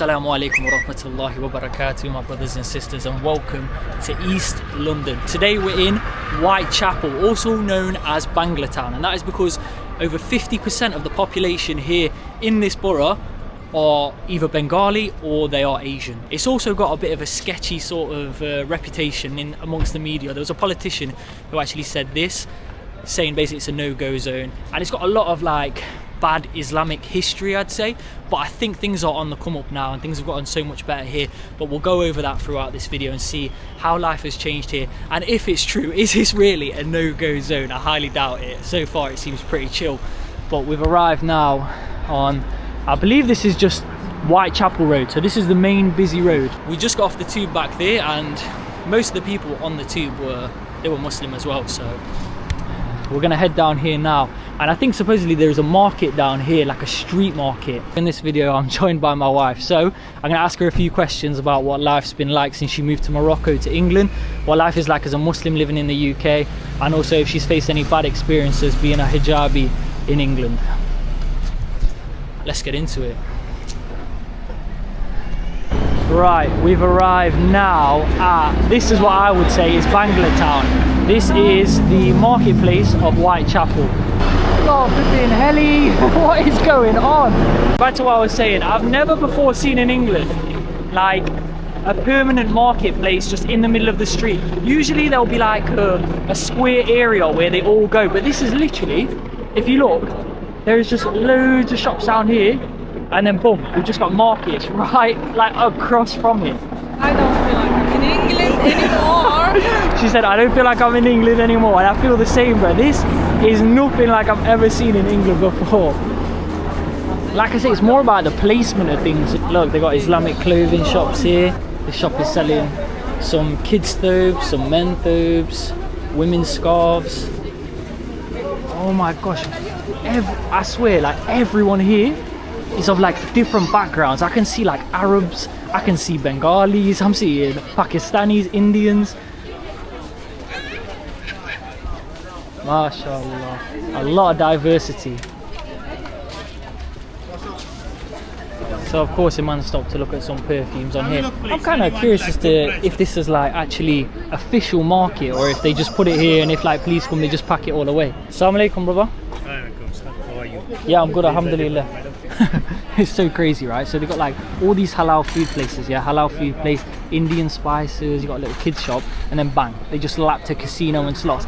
Assalamu alaikum wa rahmatullahi wa barakatuh, my brothers and sisters, and welcome to East London. Today we're in Whitechapel, also known as Banglatown, and that is because over 50% of the population here in this borough are either Bengali or they are Asian. It's also got a bit of a sketchy sort of reputation in amongst the media. There was a politician who actually said this, saying basically it's a no-go zone, and it's got a lot of like bad Islamic history, I'd say, but I think things are on the come up now and things have gotten so much better here. But we'll go over that throughout this video and see how life has changed here, and if it's true, is this really a no-go zone? I highly doubt it. So far it seems pretty chill. But we've arrived now on, I believe this is just Whitechapel Road, so this is the main busy road. We just got off the tube back there, and most of the people on the tube were Muslim as well, so we're gonna head down here now. And I think supposedly there's a market down here, like a street market. In this video I'm joined by my wife, so I'm gonna ask her a few questions about what life's been like since she moved to Morocco to England, what life is like as a Muslim living in the UK, and also if she's faced any bad experiences being a hijabi in England. Let's get into it. Right, we've arrived now at, this is what I would say is Banglatown. This is the marketplace of Whitechapel. Oh, flipping heli, what is going on? Back to what I was saying, I've never before seen in England like a permanent marketplace just in the middle of the street. Usually there'll be like a square area where they all go, but this is literally, if you look, there is just loads of shops down here, and then boom, we've just got markets right like across from it. I don't feel like I'm in England anymore. She said, I don't feel like I'm in England anymore, and I feel the same, bro. This is nothing like I've ever seen in England before. Like I say, it's more about the placement of things. Look, they got Islamic clothing shops here. The shop is selling some kids' thobes, some men thobes, women's scarves. Oh my gosh, I swear, like everyone here is of like different backgrounds. I can see like Arabs, I can see Bengalis, I'm seeing Pakistanis, Indians. MashaAllah, a lot of diversity. So of course a man stopped to look at some perfumes on here. I'm kind of curious as to if this is like actually official market, or if they just put it here and if like police come they just pack it all away. Assalamu alaikum, brother. How are you? Yeah, I'm good, alhamdulillah. It's so crazy, right? So they got like all these halal food places, yeah, halal food place, Indian spices, you got a little kids shop, and then bang, they just lapped a casino and slots.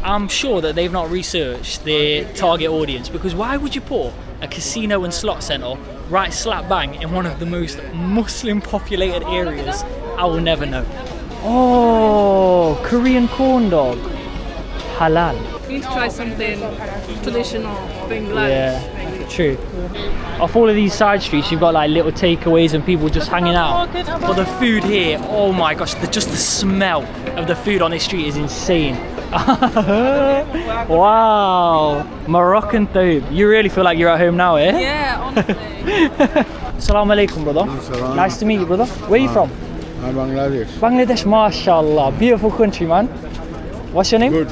I'm sure that they've not researched their target audience, because why would you put a casino and slot centre right slap bang in one of the most Muslim populated areas? I will never know. Oh, Korean corn dog, halal. We need to try something traditional, Bangladesh. Yeah, true. Off all of these side streets, you've got like little takeaways and people just hanging out. But the food here, oh my gosh, just the smell of the food on this street is insane. Wow, Moroccan thobe. You really feel like you're at home now, eh? Yeah, honestly. Assalamu alaikum, brother. Assalam. Nice to meet you, brother. Where are you from? Bangladesh. Bangladesh, mashallah. Beautiful country, man. What's your name? Good.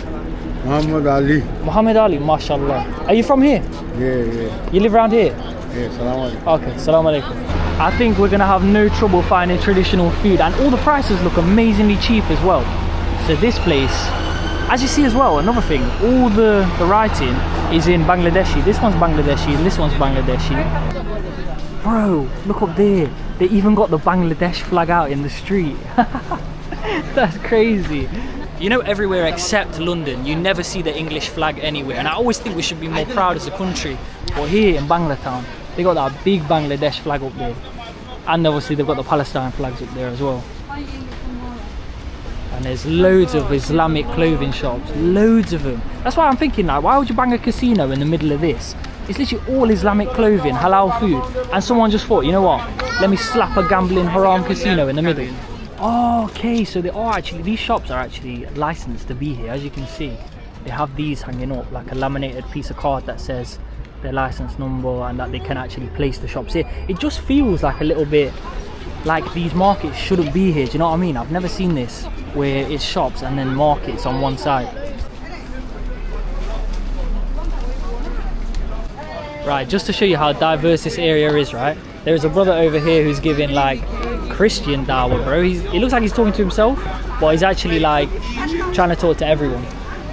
Muhammad Ali. Muhammad Ali, mashallah. Are you from here? Yeah. You live around here? Yeah, salam alaikum. Okay, salam alaikum. I think we're gonna have no trouble finding traditional food, and all the prices look amazingly cheap as well. So this place, as you see as well, another thing, all the writing is in Bangladeshi. This one's Bangladeshi and this one's Bangladeshi. Bro, look up there. They even got the Bangladesh flag out in the street. That's crazy. You know, everywhere except London, you never see the English flag anywhere, and I always think we should be more proud as a country. But here in Banglatown, they got that big Bangladesh flag up there, and obviously they've got the Palestine flags up there as well. And there's loads of Islamic clothing shops, loads of them. That's why I'm thinking, like, why would you bang a casino in the middle of this? It's literally all Islamic clothing, halal food, and someone just thought, you know what, let me slap a gambling haram casino in the middle. Oh, okay, so they are actually, these shops are actually licensed to be here. As you can see, they have these hanging up, like a laminated piece of card that says their license number and that they can actually place the shops here. It just feels like a little bit like these markets shouldn't be here, do you know what I mean? I've never seen this where it's shops and then markets on one side. Right, just to show you how diverse this area is, right? There's a brother over here who's giving like Christian dawah, bro. He looks like he's talking to himself, but he's actually like trying to talk to everyone.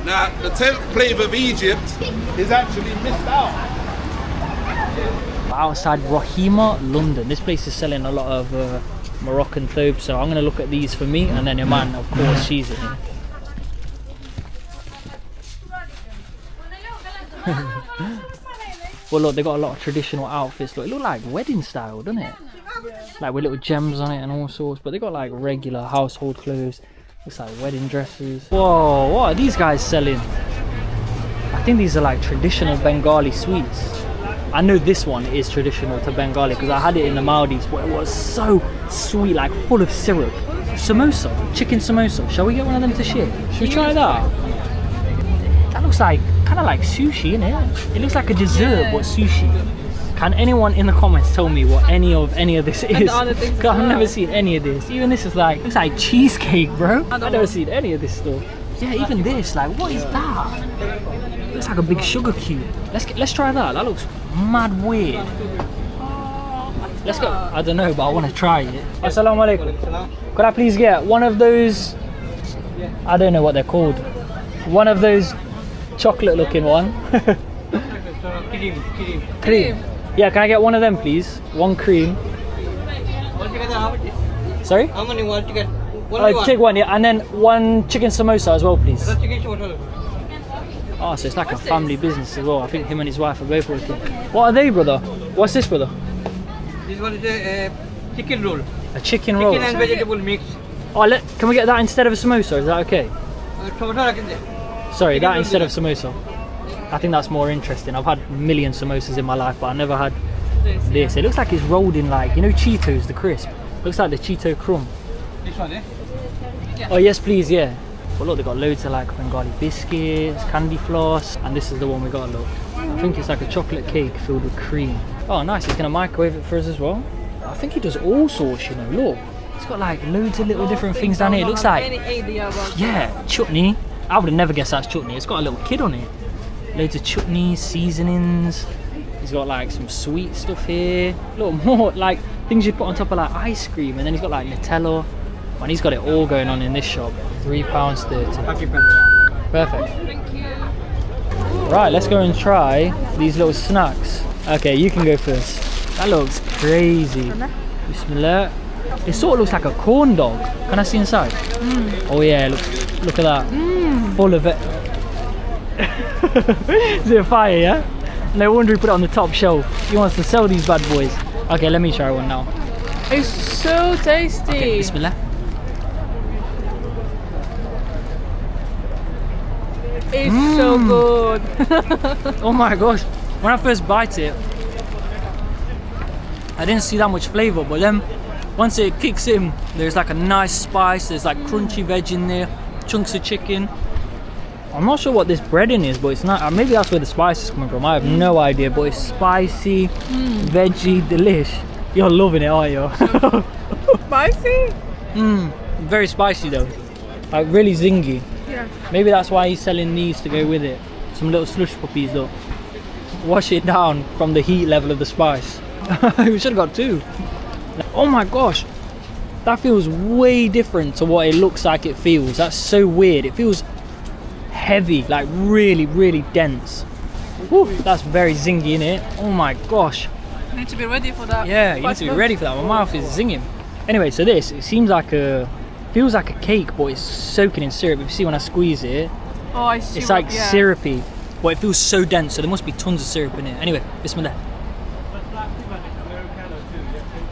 Now, the 10th plague of Egypt is actually missed out. Outside Rahima, London. This place is selling a lot of Moroccan thobe, so I'm going to look at these for me, and then Iman, of course, she's in here. Well, look, they got a lot of traditional outfits. Look, it looks like wedding style, doesn't it? Like with little gems on it and all sorts, but they got like regular household clothes. Looks like wedding dresses. Whoa, what are these guys selling? I think these are like traditional Bengali sweets. I know this one is traditional to Bengali because I had it in the Maldives, but it was so sweet, like full of syrup. Samosa, chicken samosa. Shall we get one of them to share? Should we try that? That looks like kind of like sushi, innit? It looks like a dessert, but sushi. Can anyone in the comments tell me what any of this is? Because I've never seen any of this. Even this is like, looks like cheesecake, bro. I've never seen any of this stuff. Yeah, even this, like, what is that? Looks like a big sugar cube. Let's try that. That looks mad weird. Let's go. I don't know, but I want to try it. Assalamu alaikum. Could I please get one of those? I don't know what they're called. One of those chocolate-looking one. Cream. Yeah, can I get one of them, please? One cream. Sorry? How many want to get? Take one, yeah, and then one chicken samosa as well, please. Oh, so it's like a family business as well. I think him and his wife are both working. What are they, brother? What's this, brother? This one is a chicken roll. A chicken roll. Chicken and vegetable mix. Oh, can we get that instead of a samosa? Is that okay? Sorry, that instead of samosa. I think that's more interesting. I've had a million samosas in my life, but I never had this. It looks like it's rolled in like, you know, Cheetos, the crisp. Looks like the Cheeto crumb. This one, eh? Yeah. Oh yes, please, yeah. But look, they got loads of like Bengali biscuits, candy floss, and this is the one we got. Look, I think it's like a chocolate cake filled with cream. Oh, nice. He's gonna microwave it for us as well. I think he does all sorts, you know. Look, it's got like loads of little different things down here. It looks like, yeah, chutney. I would have never guessed that's chutney. It's got a little kid on it. Loads of chutneys, seasonings. He's got like some sweet stuff here. Look, more like things you put on top of like ice cream, and then he's got like Nutella. And he's got it all going on in this shop. £3.30. Perfect. Thank you. Right, let's go and try these little snacks. Okay, you can go first. That looks crazy. Bismillah. It sort of looks like a corn dog. Can I see inside? Oh yeah, look at that. Full of it. Is it a fire, yeah? No wonder he put it on the top shelf. He wants to sell these bad boys. Okay, let me try one now. It's so tasty. Okay, Bismillah. It's so good. Oh my gosh, when I first bite it, I didn't see that much flavour, but then once it kicks in, there's like a nice spice, there's like crunchy veg in there, chunks of chicken. I'm not sure what this breading is, but it's not, maybe that's where the spice is coming from, I have no idea, but it's spicy, veggie, delish. You're loving it, aren't you? Spicy? Very spicy though, like really zingy. Yeah. Maybe that's why he's selling these to go with it. Some little slush puppies though. Wash it down from the heat level of the spice. We should have got two. Oh my gosh, that feels way different to what it looks like it feels. That's so weird. It feels heavy, like really, really dense. Woo, that's very zingy in it. Oh my gosh. You need to be ready for that. Yeah, you need to be ready for that. My mouth is zinging. Anyway, so this, it seems like feels like a cake, but it's soaking in syrup. If you see when I squeeze it, Oh, I see. it's like syrupy, but it feels so dense, so there must be tons of syrup in it. Anyway, bismillah.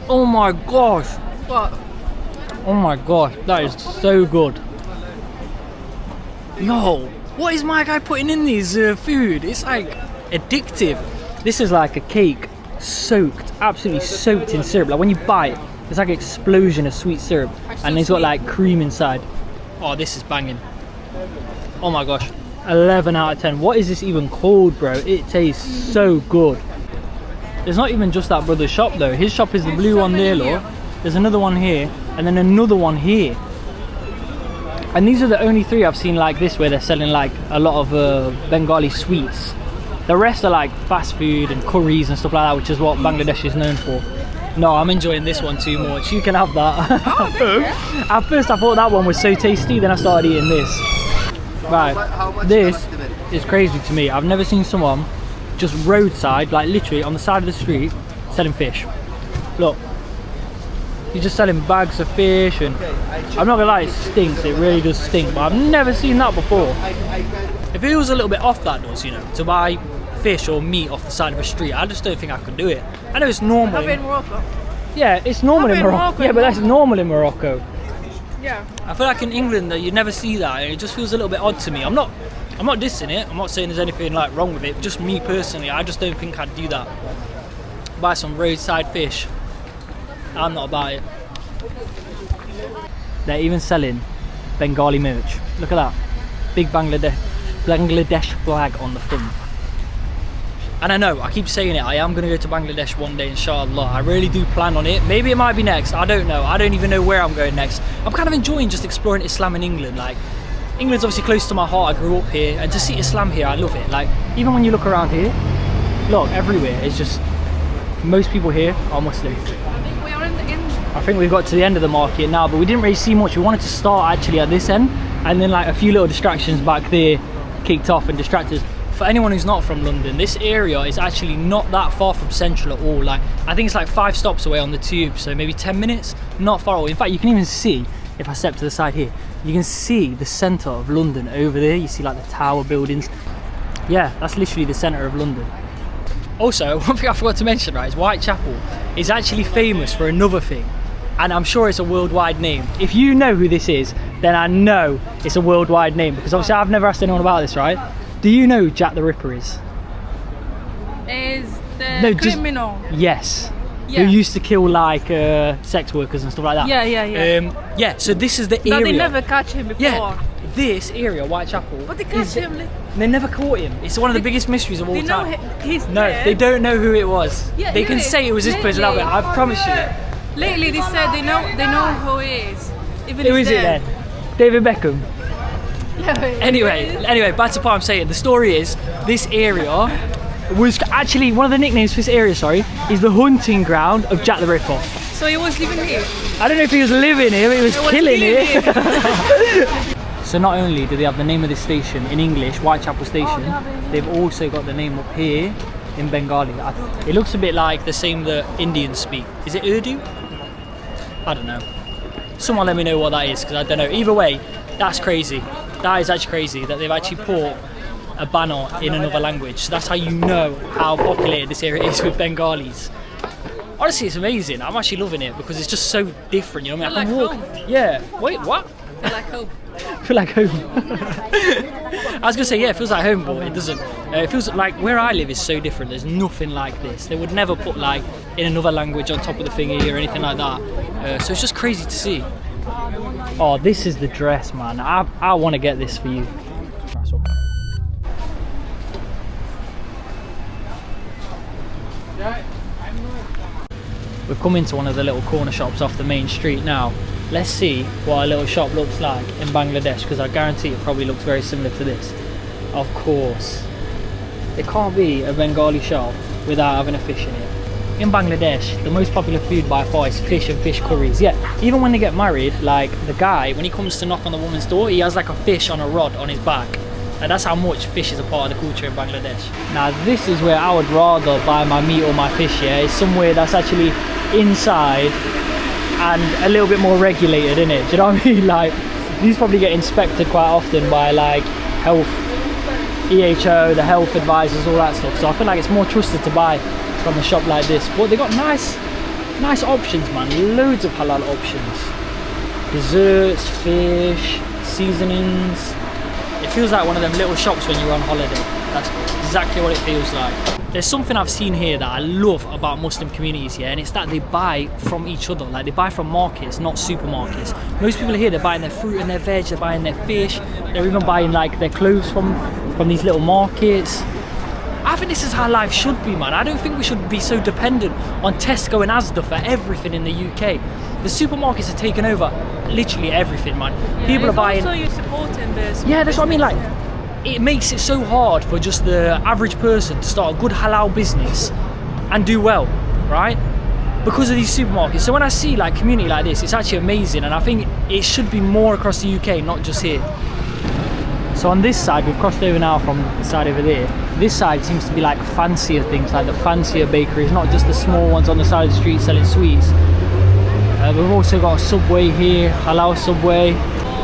Oh my gosh. What? Oh my gosh, that is so good. Yo, what is my guy putting in these food? It's like addictive. This is like a cake soaked, absolutely soaked in syrup. Like when you bite, it's like an explosion of sweet syrup, and it's got like cream inside. Oh, this is banging. Oh my gosh, 11 out of 10. What is this even called, bro? It tastes so good. There's not even just that brother's shop though. His shop is the blue one there, look. There's another one here, and then another one here. And these are the only three I've seen like this, where they're selling like a lot of Bengali sweets. The rest are like fast food and curries and stuff like that, which is what Bangladesh is known for. No, I'm enjoying this one too much. You can have that. At first I thought that one was so tasty, then I started eating this. Right, this is crazy to me. I've never seen someone just roadside, like literally on the side of the street, selling fish. Look, you're just selling bags of fish, and I'm not gonna lie, it stinks. It really does stink, but I've never seen that before. It feels a little bit off, that does, you know, to buy fish or meat off the side of a street. I just don't think I could do it. I know it's normal. Have in Morocco. Yeah, it's normal in Morocco. Yeah, but that's normal in Morocco. Yeah. I feel like in England that you never see that, and it just feels a little bit odd to me. I'm not dissing it. I'm not saying there's anything like wrong with it. Just me personally, I just don't think I'd do that. Buy some roadside fish. I'm not about it. They're even selling Bengali merch. Look at that. Big Bangladesh flag on the front. And I know, I keep saying it, I am going to go to Bangladesh one day, inshallah. I really do plan on it. Maybe it might be next, I don't know. I don't even know where I'm going next. I'm kind of enjoying just exploring Islam in England. Like, England's obviously close to my heart, I grew up here, and to see Islam here, I love it. Like, even when you look around here, look, everywhere, it's just, most people here are Muslim. I think we've got to the end of the market now, but we didn't really see much. We wanted to start actually at this end, and then like a few little distractions back there kicked off and distracted us. For anyone who's not from London, this area is actually not that far from Central at all. Like, I think it's like 5 stops away on the tube, so maybe 10 minutes, not far away. In fact, you can even see, if I step to the side here, you can see the centre of London over there. You see like the tower buildings. Yeah, that's literally the centre of London. Also, one thing I forgot to mention, right, is Whitechapel is actually famous for another thing. And I'm sure it's a worldwide name. If you know who this is, then I know it's a worldwide name, because obviously I've never asked anyone about this, right? Do you know who Jack the Ripper is? Is the criminal? Yes. Yeah. Who used to kill like sex workers and stuff like that. Yeah. Yeah, so this is the area. But they never catch him before. Yeah, this area, Whitechapel. But they catch him. They never caught him. It's one of the biggest mysteries of all They know time. he's No, dead. they don't know who it was. Yeah, they can say it was this person. lately- I promise you. Lately they said they know who he is. Even Who he's is it dead. then? David Beckham. Anyway, back to what I'm saying. The story is, this area was actually, one of the nicknames for this area, is the hunting ground of Jack the Ripper. So he was living here. I don't know if he was living here, but he was killing killing it. So not only do they have the name of this station in English, Whitechapel Station, they've also got the name up here in Bengali. It looks a bit like the same that Indians speak. Is it Urdu? I don't know. Someone let me know what that is, because I don't know. Either way, that's crazy. That is actually crazy that they've actually put a banner in another language. So that's how you know how populated this area is with Bengalis. Honestly, it's amazing. I'm actually loving it because it's just so different. You know what I mean? I can walk. Yeah. Wait, what? Feel like home. Feel like home. I was gonna say, yeah, it feels like home, but it doesn't. It feels like where I live is so different. There's nothing like this. They would never put like in another language on top of the thingy or anything like that. So it's just crazy to see. Oh, this is the dress, man. I want to get this for you. We've come into one of the little corner shops off the main street now. Let's see what a little shop looks like in Bangladesh, because I guarantee it probably looks very similar to this. Of course. It can't be a Bengali shop without having a fish in it. In Bangladesh, the most popular food by far is fish and fish curries. Yeah, even when they get married, like the guy, when he comes to knock on the woman's door, he has like a fish on a rod on his back. And that's how much fish is a part of the culture in Bangladesh. Now this is where I would rather buy my meat or my fish, yeah? It's somewhere that's actually inside and a little bit more regulated, innit? Do you know what I mean? Like, these probably get inspected quite often by like health, EHO, the health advisors, all that stuff. So I feel like it's more trusted to buy from a shop like this. But they got nice options, man. Loads of halal options. Desserts, fish, seasonings. It feels like one of them little shops when you're on holiday. That's exactly what it feels like. There's something I've seen here that I love about Muslim communities here, and it's that they buy from each other. Like, they buy from markets, not supermarkets. Most people here, they're buying their fruit and their veg, they're buying their fish, they're even buying like their clothes from these little markets. I think this is how life should be, man. I don't think we should be so dependent on Tesco and Asda for everything in the UK. The supermarkets are taking over literally everything, man. People are buying. Also, you're supporting this. Yeah, that's what I mean. Like, it makes it so hard for just the average person to start a good halal business and do well, right? because of these supermarkets. So when I see like community like this, it's actually amazing, and I think it should be more across the UK, not just here. So on this side, we've crossed over now from the side over there. This side seems to be like fancier things, like the fancier bakeries, not just the small ones on the side of the street selling sweets. We've also got a Subway here, Halal Subway.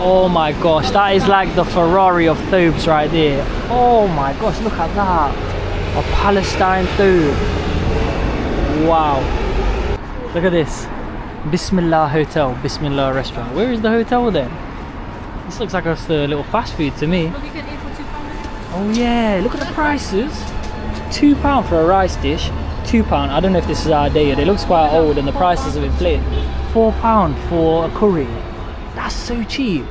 Oh my gosh, that is like the Ferrari of thoobs right there. Oh my gosh, look at that. A Palestine thobe. Wow. Look at this. Bismillah Hotel, Bismillah Restaurant. Where is the hotel then? This looks like just a little fast food to me. Look, you can eat for £2. Oh yeah, look at the prices. £2 for a rice dish. £2. I don't know if this is outdated. It looks quite old and the prices have inflated. £4 for a curry. That's so cheap.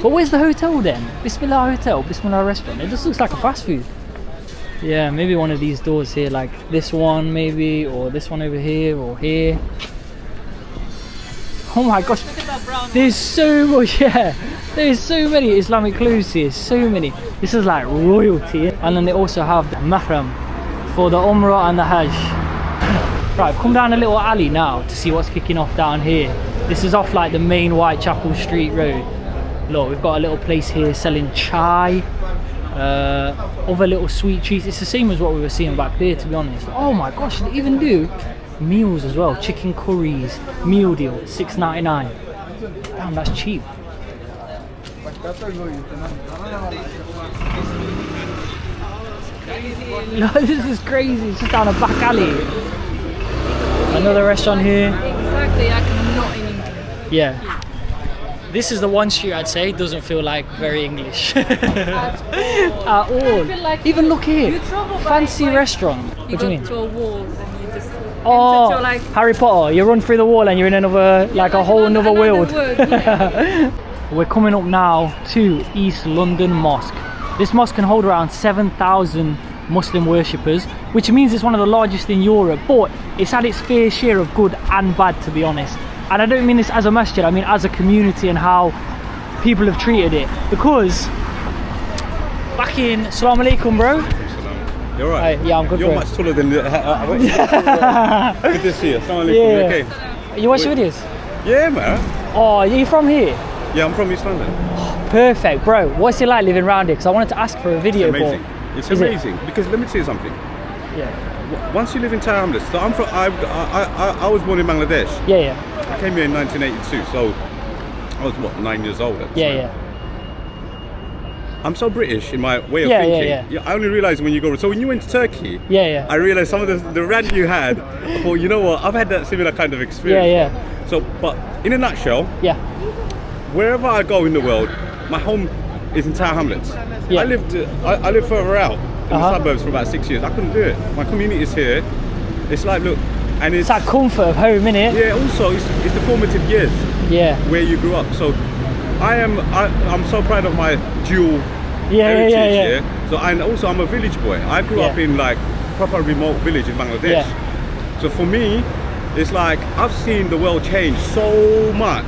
But where's the hotel then? Bismillah Hotel, Bismillah Restaurant. It just looks like a fast food. Yeah, maybe one of these doors here, like this one maybe, or this one over here, or here. Oh my gosh, there's so much, yeah. There's so many Islamic clothes here, so many. This is like royalty. And then they also have the mahram for the Umrah and the Hajj. Right, I've come down a little alley now to see what's kicking off down here. This is off like the main Whitechapel Street Road. Look, we've got a little place here selling chai, other little sweet treats. It's the same as what we were seeing back there, to be honest. Oh my gosh, they even do meals as well. Chicken curries, meal deal, $6.99. Damn, that's cheap. This is crazy, it's just down a back alley. Another restaurant here. Exactly, I cannot in England. Yeah. This is the one street I'd say doesn't feel like very English. At all. feel like Even look here. you travel by Fancy bike. restaurant. You What do go you mean? to a wall and you just Oh, enter to like Harry Potter. You run through the wall and you're in another, like a whole another world. yeah. We're coming up now to East London Mosque. This mosque can hold around 7,000 Muslim worshippers, which means it's one of the largest in Europe, but it's had its fair share of good and bad, to be honest. And I don't mean this as a masjid, I mean as a community and how people have treated it. Because back in, Assalamu alaikum, bro. You're right. Yeah, I'm good, You're bro. much taller than good to see you. Assalamu alaikum. Yeah. You okay? You watch videos? Yeah, man. Oh, are you from here? Yeah, I'm from East London. Perfect, bro. What's it like living around here? Because I wanted to ask for a video. It's amazing. It's Is it? amazing because let me tell you something. Yeah. Once you live in Tower Hamlets, so I'm from. I was born in Bangladesh. Yeah, yeah. I came here in 1982, so I was what 9 years old at the Yeah, time. yeah. I'm so British in my way of Yeah, thinking. yeah. I only realised when you go. So when you went to Turkey, Yeah, yeah. I realised some of the rant you had. I thought, you know what? I've had that similar kind of experience. Yeah, yeah. So, but in a nutshell, Yeah. wherever I go in the world, my home is in Tower Hamlets. Yeah. I lived further out in the Uh-huh. suburbs for about 6 years. I couldn't do it. My community is here. It's like, look, and It's that comfort of home, innit? yeah. Also, it's the formative years Yeah. where you grew up. So, I'm so proud of my dual Yeah, heritage. yeah, yeah, yeah. So, and also I'm a village boy. I grew up Yeah. in like proper remote village in Bangladesh. Yeah. So for me, it's like I've seen the world change so much.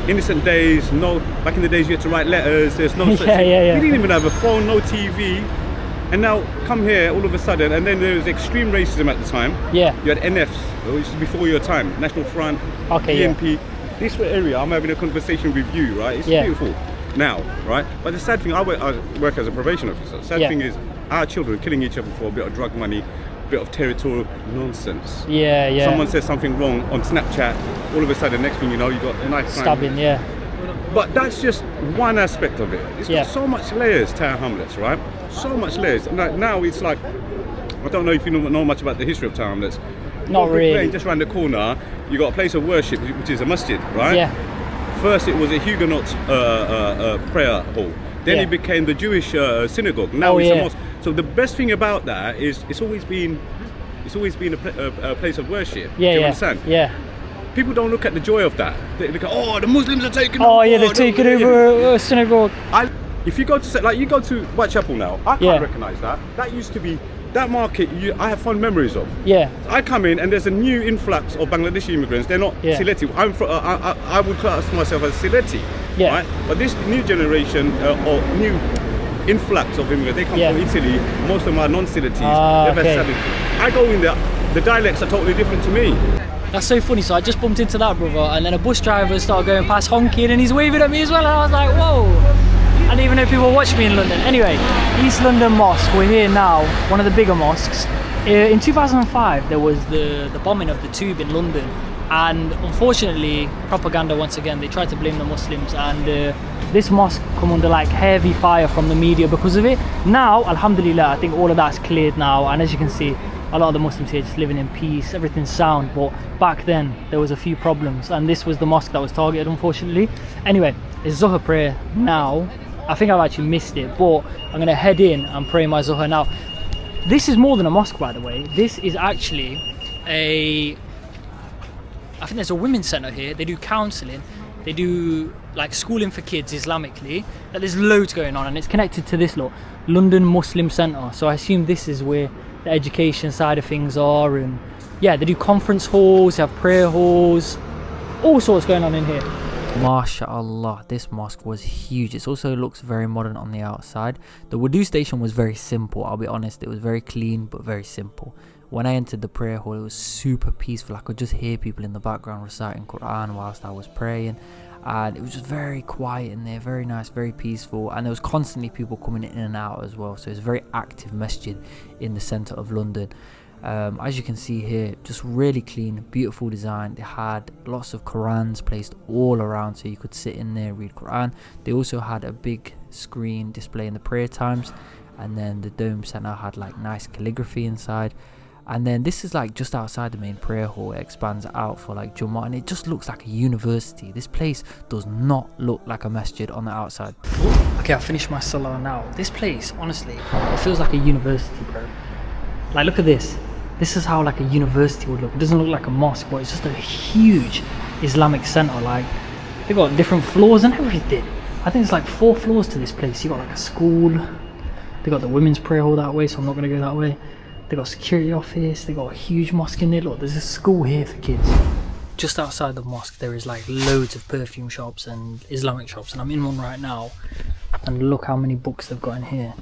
Innocent days, no, back in the days you had to write letters, there's no such Yeah, thing. yeah, yeah. You didn't even have a phone, no TV. And now come here all of a sudden, and then there was extreme racism at the time. Yeah. You had NFs, which is before your time, National Front, Okay, yeah. PNP. This area, I'm having a conversation with you, right? It's Yeah. beautiful now, right? But the sad thing, I work as a probation officer. Sad Yeah. thing is our children killing each other for a bit of drug money, a bit of territorial nonsense. Yeah, yeah. Someone says something wrong on Snapchat, all of a sudden, next thing you know, you got a knife crime. Stabbing, yeah. But that's just one aspect of it. It's Yeah. got so much layers, Tower Hamlets, right? So much layers. And now it's like, I don't know if you know much about the history of Tower Hamlets. Not really. Lane, just around the corner, you got a place of worship, which is a masjid, right? Yeah. First, it was a Huguenot prayer hall. Then Yeah. it became the Jewish synagogue. Now Oh, it's yeah. a mosque. So the best thing about that is it's always been a place of worship. Yeah, Do you yeah. understand? Yeah. People don't look at the joy of that. They go, oh, the Muslims are taking Oh, over. yeah, they've taken over a synagogue. If you go to Whitechapel now, I can't Yeah. recognise that. That used to be that market. I have fond memories of. Yeah. I come in and there's a new influx of Bangladeshi immigrants. They're not Yeah. Sileti. I would class myself as Sileti. Yeah. Right? But this new generation or new influx of immigrants, they come Yeah. from Italy. Most of them are non-Siletis. Ah, They're very okay. savvy. I go in there, the dialects are totally different to me. That's so funny. So I just bumped into that brother, and then a bus driver started going past honking, and he's waving at me as well. And I was like, whoa! I didn't even know people watch me in London. Anyway, East London Mosque. We're here now. One of the bigger mosques. In 2005, there was the bombing of the Tube in London, and unfortunately, propaganda once again. They tried to blame the Muslims, and this mosque come under like heavy fire from the media because of it. Now, alhamdulillah, I think all of that's cleared now, and as you can see, a lot of the Muslims here just living in peace, everything's sound. But back then there was a few problems, and this was the mosque that was targeted, unfortunately. Anyway, it's Zuhr prayer now. I think I've actually missed it, but I'm gonna head in and pray my Zuhr now. This is more than a mosque, by the way. This is actually I think there's a women's centre here. They do counselling, they do like schooling for kids Islamically. Like, there's loads going on, and it's connected to this London Muslim Centre. So I assume this is where the education side of things are, and yeah, they do conference halls, they have prayer halls, all sorts going on in here. MashaAllah, this mosque was huge. It also looks very modern on the outside. The wudu station was very simple, I'll be honest. It was very clean but very simple. When I entered the prayer hall, it was super peaceful. I could just hear people in the background reciting Quran whilst I was praying, and it was just very quiet in there, very nice, very peaceful, and there was constantly people coming in and out as well. So it's a very active masjid in the centre of London. As you can see here, just really clean, beautiful design. They had lots of Qurans placed all around, so you could sit in there and read Quran. They also had a big screen displaying the prayer times, and then the dome center had like nice calligraphy inside. And then this is like just outside the main prayer hall. It expands out for like Jummah, and it just looks like a university. This place does not look like a masjid on the outside. Okay, I finished my salah now. This place, honestly, it feels like a university, bro. Like, look at this. This is how like a university would look. It doesn't look like a mosque, but it's just a huge Islamic center. Like, they've got different floors and everything. I think it's like 4 floors to this place. You got like a school. They got the women's prayer hall that way, so I'm not gonna go that way. They got a security office. They got a huge mosque in there. Look, there's a school here for kids. Just outside the mosque, there is like loads of perfume shops and Islamic shops, and I'm in one right now. And look how many books they've got in here.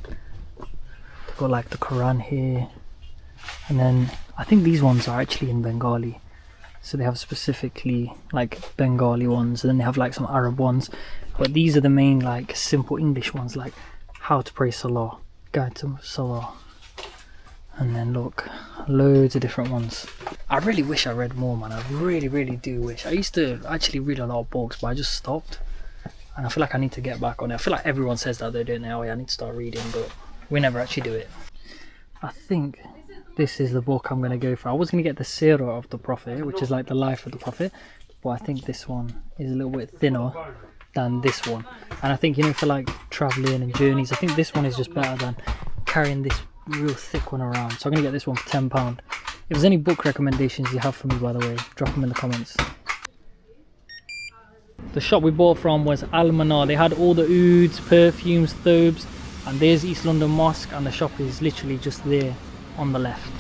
They've got like the Quran here, and then I think these ones are actually in Bengali. So they have specifically like Bengali ones, and then they have like some Arab ones. But these are the main like simple English ones, like how to pray Salah, guide to Salah. And then look, loads of different ones. I really wish I read more, man. I really do wish. I used to actually read a lot of books, but I just stopped. And I feel like I need to get back on it. I feel like everyone says that, they don't know. Oh yeah, I need to start reading, but we never actually do it. I think this is the book I'm going to go for. I was going to get the Seerah of the Prophet, which is like the life of the Prophet. But I think this one is a little bit thinner than this one. And I think, you know, for like travelling and journeys, I think this one is just better than carrying this real thick one around. So I'm gonna get this one for £10. If there's any book recommendations you have for me, by the way, drop them in the comments. The shop we bought from was Al Manar. They had all the ouds, perfumes, thobes, and there's East London Mosque, and the shop is literally just there on the left.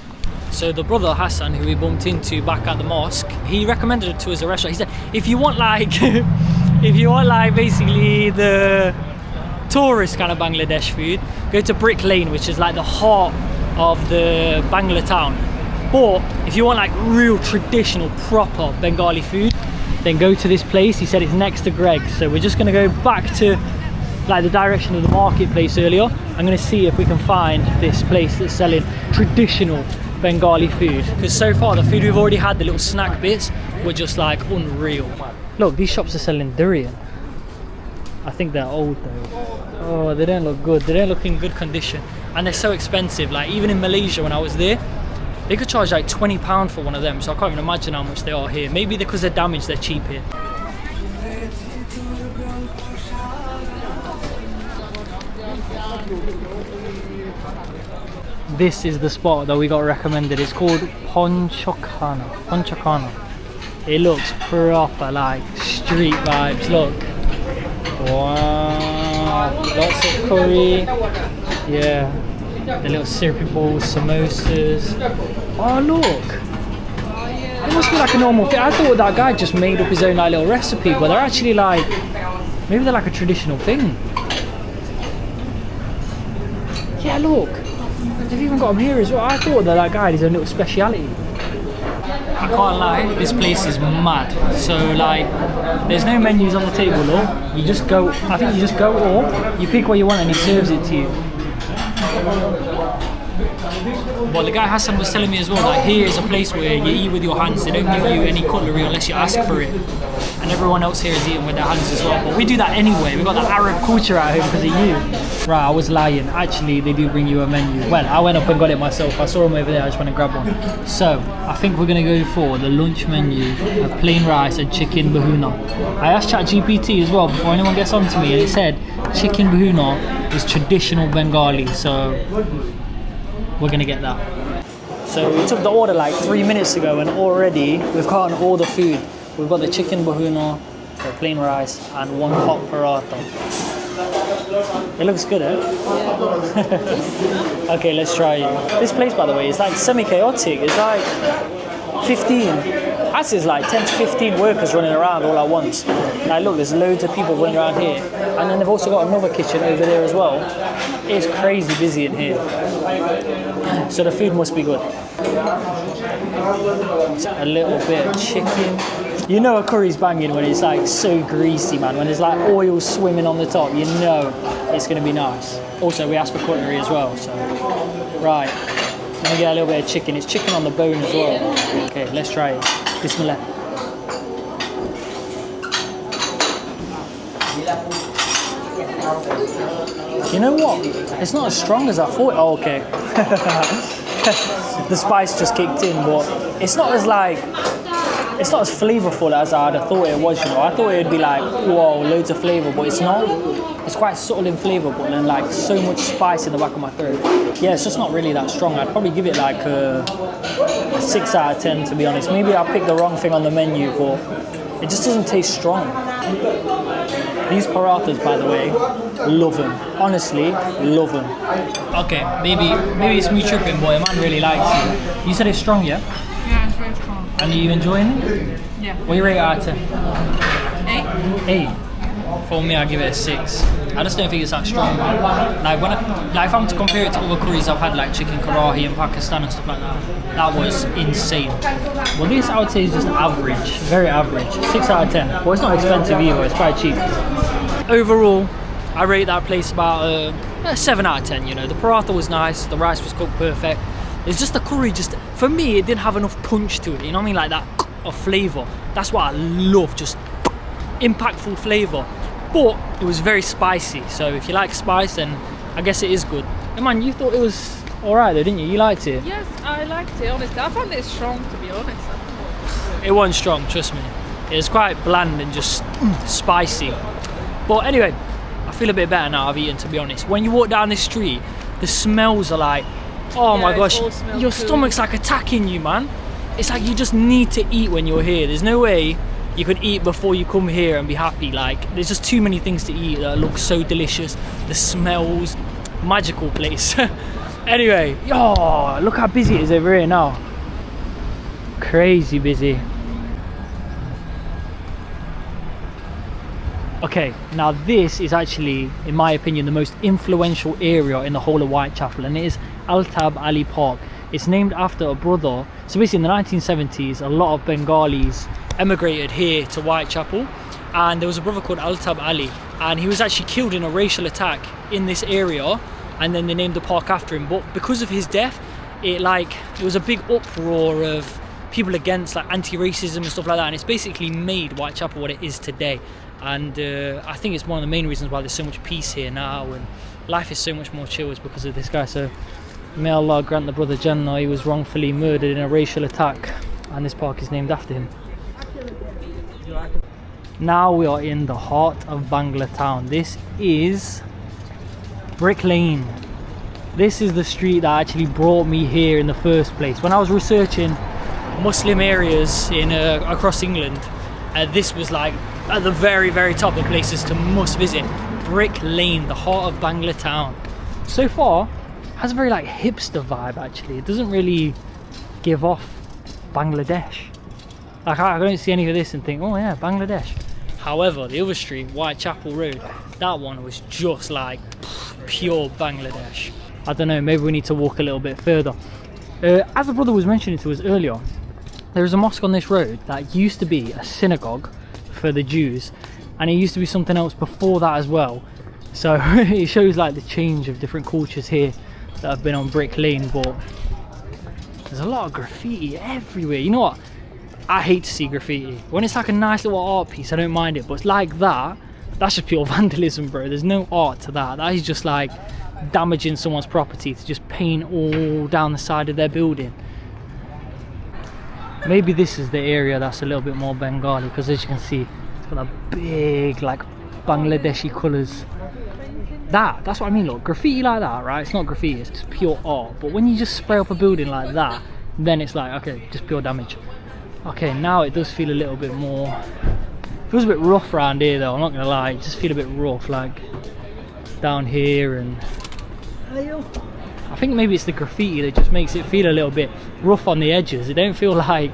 So the brother Hassan, who we bumped into back at the mosque, he recommended it to us a restaurant. He said, if you want like basically the tourist kind of Bangladesh food, go to Brick Lane, which is like the heart of the Banglatown. But if you want like real traditional proper Bengali food, then go to this place. He said it's next to Greg's. So we're just going to go back to like the direction of the marketplace earlier. I'm going to see if we can find this place that's selling traditional Bengali food, because so far the food we've already had, the little snack bits, were just like unreal. Look, these shops are selling durian. I think they're old though. Oh, they don't look good. They don't look in good condition, and they're so expensive. Like even in Malaysia when I was there, they could charge like £20 for one of them, so I can't even imagine how much they are here. Maybe because they're damaged, they're cheap here. This is the spot that we got recommended. It's called Ponchakana. It looks proper like street vibes. Look. Wow. Lots of curry. Yeah. The little syrupy balls, samosas. Oh look. It must be like a normal thing. I thought that guy just made up his own like little recipe, but they're actually like, maybe they're like a traditional thing. Yeah, look. They've even got them here as well. I thought that guy had his own little speciality. I can't lie, this place is mad. So like, there's no menus on the table, or you just go, I think you just go, or you pick what you want and he serves it to you. Well, the guy Hassan was telling me as well, like here is a place where you eat with your hands. They don't give you any cutlery unless you ask for it. And everyone else here is eating with their hands as well. But we do that anyway. We've got that Arab culture at home because of you. Right, I was lying. Actually, they do bring you a menu. Well, I went up and got it myself. I saw them over there. I just went and grabbed one. So, I think we're going to go for the lunch menu of plain rice and chicken bahuna. I asked ChatGPT as well before anyone gets on to me, and it said chicken bahuna is traditional Bengali. So, we're going to get that. So, we took the order like 3 minutes ago, and already we've gotten all the food. We've got the chicken bahuna, the plain rice, and one hot paratha. It looks good, eh? Okay, let's try it. This place, by the way, is like semi-chaotic. It's like 15. Actually, it's like 10 to 15 workers running around all at once. Like, look, there's loads of people running around here. And then they've also got another kitchen over there as well. It's crazy busy in here. So the food must be good. A little bit of chicken. You know a curry's banging when it's like so greasy, man. When there's like oil swimming on the top, you know it's going to be nice. Also, we asked for cutlery as well, so... Right, let me get a little bit of chicken. It's chicken on the bone as well. Okay, let's try it. Bismillah. You know what? It's not as strong as I thought. Oh, okay. The spice just kicked in, but it's not as like... It's not as flavourful as I'd have thought it was, you know. I thought it would be like, whoa, loads of flavour, but it's not. It's quite subtle in flavour, but then like so much spice in the back of my throat. Yeah, it's just not really that strong. I'd probably give it like a 6 out of 10, to be honest. Maybe I picked the wrong thing on the menu, but it just doesn't taste strong. These parathas, by the way, love them. Honestly, love them. Okay, maybe it's me tripping, but a man really likes it. You said it's strong, yeah? Yeah, it's very strong. And are you enjoying it? Yeah. What do you rate it out of 10? 8. 8. For me, I give it a 6. I just don't think it's that strong. Like if I'm to compare it to other curries I've had, like chicken karahi in Pakistan and stuff like that, that was insane. Well, this I would say is just average, very average. 6 out of 10. Well, it's not expensive either. It's quite cheap. Overall, I rate that place about a 7 out of 10. You know, the paratha was nice. The rice was cooked perfect. It's just the curry, just for me, it didn't have enough punch to it. You know what I mean? Like that of flavour. That's what I love. Just impactful flavour. But it was very spicy. So if you like spice, then I guess it is good. Hey man, you thought it was alright though, didn't you? You liked it? Yes, I liked it, honestly. I found it strong, to be honest. It wasn't strong, trust me. It was quite bland and just spicy. But anyway, I feel a bit better now I've eaten, to be honest. When you walk down this street, the smells are like, oh my gosh, your stomach's like attacking you, man. It's like you just need to eat when you're here. There's no way you could eat before you come here and be happy. Like, there's just too many things to eat that look so delicious. The smells, magical place. Anyway, yo, look how busy it is over here now. Crazy busy. Okay, now this is actually, in my opinion, the most influential area in the whole of Whitechapel, and it is Altab Ali Park. It's named after a brother. So basically in the 1970s, a lot of Bengalis emigrated here to Whitechapel, and there was a brother called Altab Ali, and he was actually killed in a racial attack in this area, and then they named the park after him. But because of his death, it was a big uproar of people against like anti-racism and stuff like that, and it's basically made Whitechapel what it is today. And I think it's one of the main reasons why there's so much peace here now and life is so much more chill is because of this guy. So may Allah grant the brother Jannah. He was wrongfully murdered in a racial attack, and this park is named after him. Now we are in the heart of Banglatown. This is Brick Lane. This is the street that actually brought me here in the first place. When I was researching Muslim areas in across England, this was like at the very, very top of places to must visit. Brick Lane, the heart of Banglatown. So far, has a very like hipster vibe actually. It doesn't really give off Bangladesh. Like I don't see any of this and think, oh yeah, Bangladesh. However, the other street, Whitechapel Road, that one was just like pure Bangladesh. I don't know, maybe we need to walk a little bit further. As the brother was mentioning to us earlier, There's a mosque on this road that used to be a synagogue for the Jews, and it used to be something else before that as well. So it shows like the change of different cultures here that have been on Brick Lane. But there's a lot of graffiti everywhere. You know what? I hate to see graffiti. When it's like a nice little art piece, I don't mind it. But it's like that, that's just pure vandalism, bro. There's no art to that. That is just like damaging someone's property to just paint all down the side of their building. Maybe this is the area that's a little bit more Bengali, because as you can see, it's got that big like Bangladeshi colours. That's what I mean. Look, graffiti like that, right? It's not graffiti, it's just pure art. But when you just spray up a building like that, then it's like, okay, just pure damage. Okay, now it does feel a little bit more, it feels a bit rough around here though, I'm not gonna lie. It just feel a bit rough, like down here. And I think maybe it's the graffiti that just makes it feel a little bit rough on the edges. It don't feel like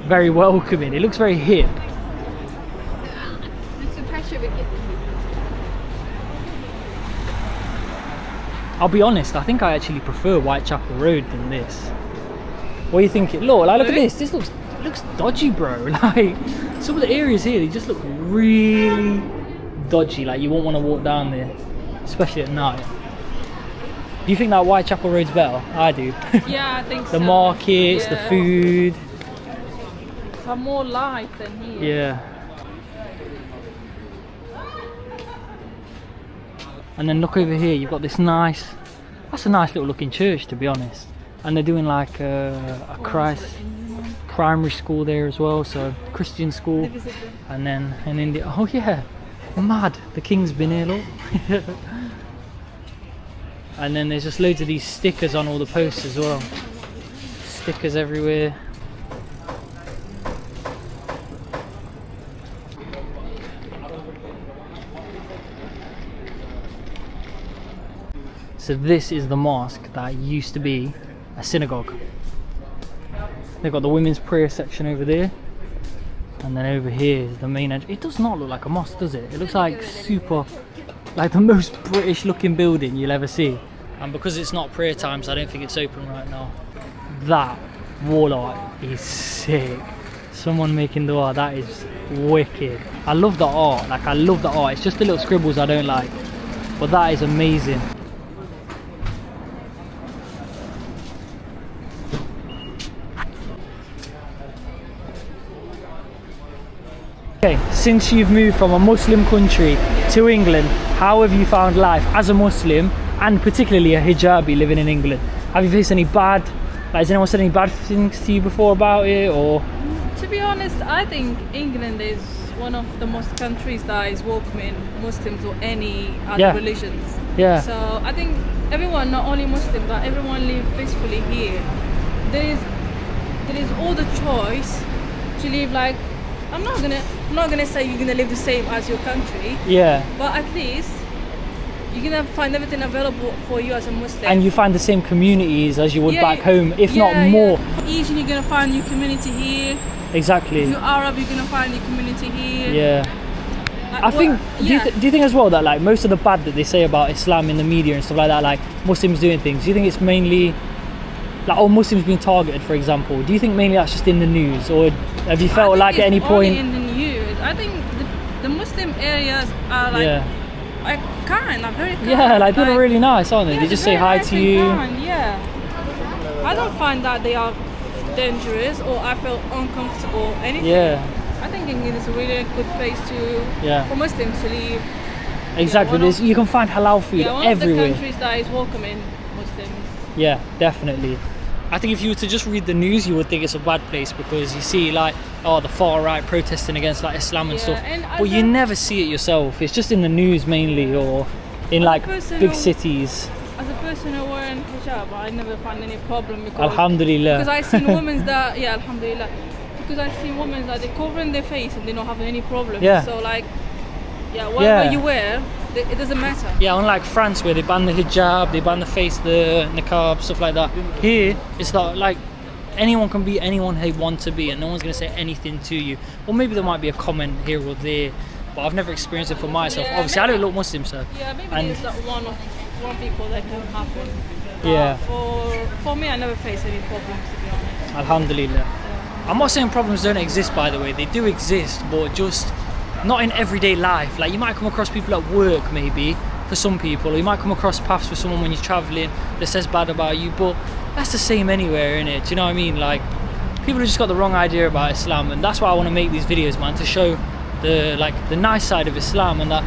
very welcoming. It looks very hip. I'll be honest, I think I actually prefer Whitechapel Road than this. What are you thinking? Look, like, look at this. This looks dodgy, bro. Like, some of the areas here, they just look really dodgy. Like, you won't want to walk down there, especially at night. Do you think that Whitechapel Road's better? I do. Yeah, I think The so. markets, the food. Some more life than here. Yeah. And then look over here, you've got this nice, that's a nice little looking church, to be honest. And they're doing like a Christ primary school there as well, so Christian school. And then in India, oh yeah, mad, the king's been here, look. And then there's just loads of these stickers on all the posts as well. Stickers everywhere. So this is the mosque that used to be a synagogue. They've got the women's prayer section over there, and then over here is the main entrance. It does not look like a mosque, does it? It looks like super, like the most British looking building you'll ever see. And because it's not prayer times, I don't think it's open right now. That wall art is sick. Someone making the art, that is wicked. I love the art, like I love the art. It's just the little scribbles I don't like, but that is amazing. Okay, since you've moved from a Muslim country to England, how have you found life as a Muslim, and particularly a hijabi living in England? Have you faced any bad, like has anyone said any bad things to you before about it, or? To be honest, I think England is one of the most countries that is welcoming Muslims or any other religions. Yeah. So I think everyone, not only Muslims, but everyone live peacefully here. There is all the choice to live like, I'm not gonna say you're gonna live the same as your country. Yeah. But at least you're gonna find everything available for you as a Muslim. And you find the same communities as you would back home, if not more. Asian, you're gonna find your community here. Exactly. If you're Arab, you're gonna find your community here. Yeah. Like, I think, do you think as well that like most of the bad that they say about Islam in the media and stuff like that, like Muslims doing things, do you think it's mainly like, or Muslims being targeted, for example, do you think mainly that's just in the news, or have you felt like at any point? In the news, I think the Muslim areas are like, like kind, like very kind. Yeah, like people are really nice, aren't they? They just say hi to you. Kind, yeah. I don't find that they are dangerous or I feel uncomfortable or anything. Yeah. I think England is a really good place for Muslims to live. Exactly. You can find halal food one everywhere. Of the countries that is welcoming Muslims. Yeah, definitely. I think if you were to just read the news, you would think it's a bad place, because you see like, oh, the far right protesting against like Islam and stuff, but you never see it yourself. It's just in the news mainly, or in like big cities. As a person who wearing hijab, I never find any problem because Alhamdulillah. Because I seen women that Alhamdulillah. Because I see women that they covering their face and they don't have any problem. Yeah. So like, whatever you wear, it doesn't matter. Yeah, unlike France where they ban the hijab, they ban the face, the niqab, stuff like that. Here, it's not like anyone can be anyone they want to be, and no one's going to say anything to you. Or maybe there might be a comment here or there, but I've never experienced it for myself. Obviously, I don't look Muslim, so. Yeah, maybe there's that one people that can happen. For me, I never face any problems, to be honest. Alhamdulillah. I'm not saying problems don't exist, by the way, they do exist, but just not in everyday life. Like, you might come across people at work, maybe, for some people, or you might come across paths with someone when you're traveling that says bad about you, but that's the same anywhere, innit? Do you know what I mean? Like, people have just got the wrong idea about Islam, and that's why I want to make these videos, man, to show the nice side of Islam, and that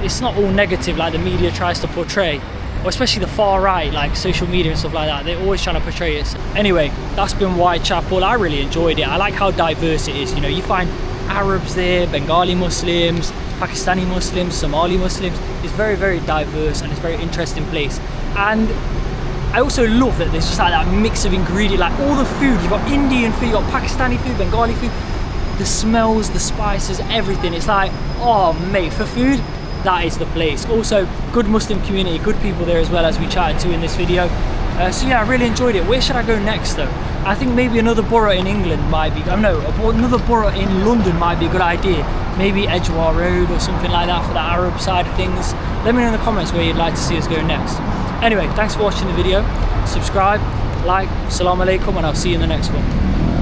it's not all negative like the media tries to portray, or especially the far right, like social media and stuff like that. They're always trying to portray it. Anyway, that's been Whitechapel. I really enjoyed it. I like how diverse it is. You know, you find Arabs there, Bengali Muslims, Pakistani Muslims, Somali Muslims. It's very, very diverse, and it's a very interesting place. And I also love that there's just like that mix of ingredients, like all the food. You've got Indian food, you've got Pakistani food, Bengali food, the smells, the spices, everything. It's like, oh mate, for food, that is the place. Also, good Muslim community, good people there as well, as we chatted to in this video. So yeah, I really enjoyed it. Where should I go next though? I think maybe another borough in England might be, I don't know, another borough in London might be a good idea. Maybe Edgware Road or something like that for the Arab side of things. Let me know in the comments where you'd like to see us go next. Anyway, thanks for watching the video. Subscribe, like, salam alaikum, and I'll see you in the next one.